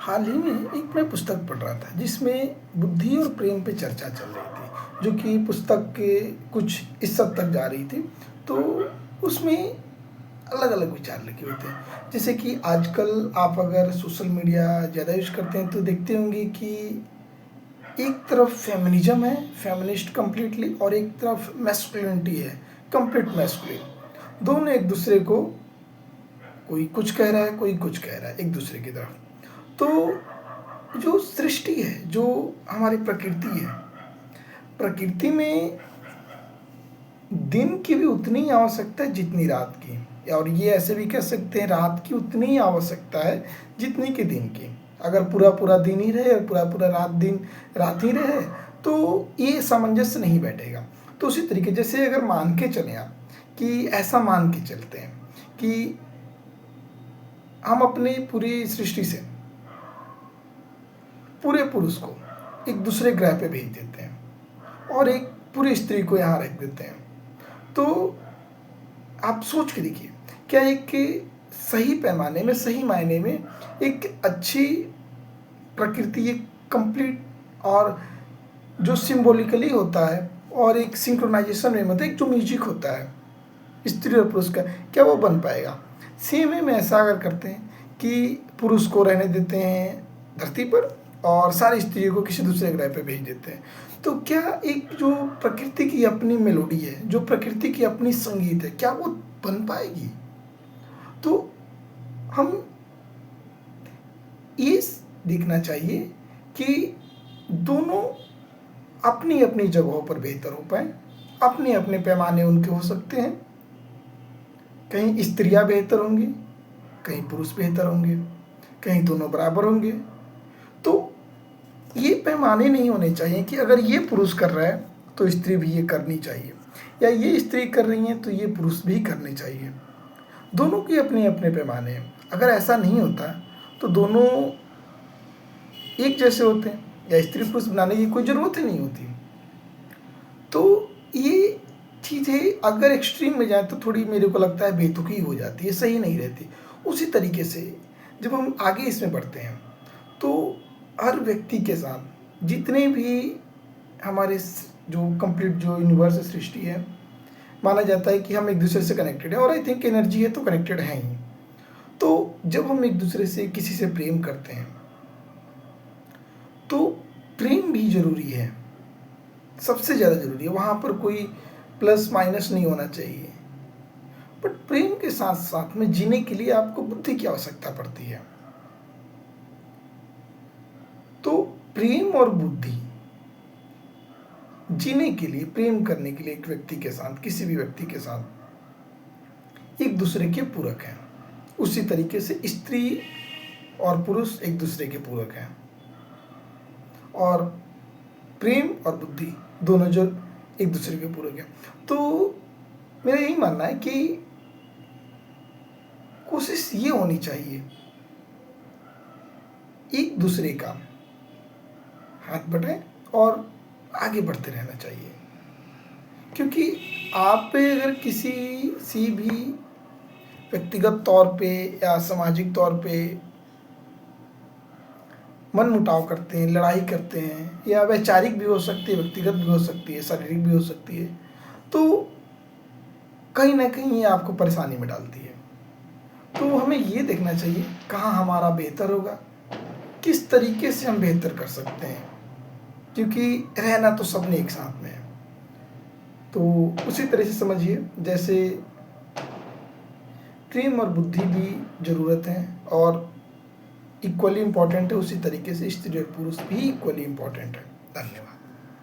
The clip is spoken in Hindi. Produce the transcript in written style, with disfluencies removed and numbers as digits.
हाल ही में एक मैं पुस्तक पढ़ रहा था जिसमें बुद्धि और प्रेम पे चर्चा चल रही थी, जो कि पुस्तक के कुछ इस हद तक जा रही थी। तो उसमें अलग-अलग विचार लिखे हुए थे। जैसे कि आजकल आप अगर सोशल मीडिया ज़्यादा यूज़ करते हैं तो देखते होंगे कि एक तरफ फेमिनिज़्म है, फेमिनिस्ट कंप्लीटली, और एक तरफ मैस्कुलिनिटी है, कंप्लीट मैस्कुलिन। दोनों एक दूसरे को, कोई कुछ कह रहा है, कोई कुछ कह रहा है एक दूसरे की तरफ। तो जो सृष्टि है, जो हमारी प्रकृति है, प्रकृति में दिन की भी उतनी ही आवश्यकता है जितनी रात की, और ये ऐसे भी कह सकते हैं रात की उतनी ही आवश्यकता है जितनी कि दिन की। अगर पूरा पूरा दिन ही रहे और पूरा पूरा रात ही रहे तो ये सामंजस्य नहीं बैठेगा। तो उसी तरीके जैसे अगर मान के चलें आप, कि ऐसा मान के चलते हैं कि हम अपनी पूरी सृष्टि से पूरे पुरुष को एक दूसरे ग्रह पे भेज देते हैं और एक पूरी स्त्री को यहाँ रख देते हैं। तो आप सोच के देखिए, क्या एक सही पैमाने में, सही मायने में एक अच्छी प्रकृति, एक कंप्लीट, और जो सिंबॉलिकली होता है, और एक सिंक्रोनाइजेशन में मतलब एक जो म्यूजिक होता है स्त्री और पुरुष का, क्या वो बन पाएगा? सेम वे में ऐसा अगर करते हैं कि पुरुष को रहने देते हैं धरती पर और सारी स्त्रियों को किसी दूसरे ग्रह पे भेज देते हैं, तो क्या एक जो प्रकृति की अपनी मेलोडी है, जो प्रकृति की अपनी संगीत है, क्या वो बन पाएगी? तो हम ये देखना चाहिए कि दोनों अपनी अपनी जगहों पर बेहतर हो पाए। अपने अपने पैमाने उनके हो सकते हैं। कहीं स्त्रियां बेहतर होंगी, कहीं पुरुष बेहतर होंगे, कहीं दोनों बराबर होंगे। तो ये पैमाने नहीं होने चाहिए कि अगर ये पुरुष कर रहा है तो स्त्री भी ये करनी चाहिए, या ये स्त्री कर रही हैं तो ये पुरुष भी करने चाहिए। दोनों के अपने अपने पैमाने हैं। अगर ऐसा नहीं होता तो दोनों एक जैसे होते हैं, या स्त्री पुरुष बनाने की कोई ज़रूरत ही नहीं होती। तो ये चीज़ें अगर एक्सट्रीम में जाए तो थोड़ी मेरे को लगता है बेतुकी हो जाती है, सही नहीं रहती। उसी तरीके से जब हम आगे इसमें बढ़ते हैं तो हर व्यक्ति के साथ जितने भी हमारे जो कंप्लीट जो यूनिवर्स सृष्टि है, माना जाता है कि हम एक दूसरे से कनेक्टेड है, और आई थिंक एनर्जी है तो कनेक्टेड है ही। तो जब हम एक दूसरे से किसी से प्रेम करते हैं तो प्रेम भी ज़रूरी है, सबसे ज़्यादा ज़रूरी है। वहाँ पर कोई प्लस माइनस नहीं होना चाहिए। बट प्रेम के साथ साथ में जीने के लिए आपको बुद्धि की आवश्यकता पड़ती है। तो प्रेम और बुद्धि जीने के लिए, प्रेम करने के लिए एक व्यक्ति के साथ, किसी भी व्यक्ति के साथ एक दूसरे के पूरक हैं। उसी तरीके से स्त्री और पुरुष एक दूसरे के पूरक हैं, और प्रेम और बुद्धि दोनों जो एक दूसरे के पूरक हैं। तो मेरा यही मानना है कि कोशिश ये होनी चाहिए एक दूसरे का हाथ बटाएं और आगे बढ़ते रहना चाहिए। क्योंकि आप अगर किसी सी भी व्यक्तिगत तौर पे या सामाजिक तौर पे मन मुटाव करते हैं, लड़ाई करते हैं, या वैचारिक भी हो सकती है, व्यक्तिगत भी हो सकती है, शारीरिक भी हो सकती है, तो कहीं ना कहीं ये आपको परेशानी में डालती है। तो हमें ये देखना चाहिए कहाँ हमारा बेहतर होगा, किस तरीके से हम बेहतर कर सकते हैं, क्योंकि रहना तो सबने एक साथ में है। तो उसी तरह से समझिए, जैसे प्रेम और बुद्धि भी ज़रूरत है और इक्वली इम्पॉर्टेंट है, उसी तरीके से स्त्री और पुरुष भी इक्वली इम्पॉर्टेंट है। धन्यवाद।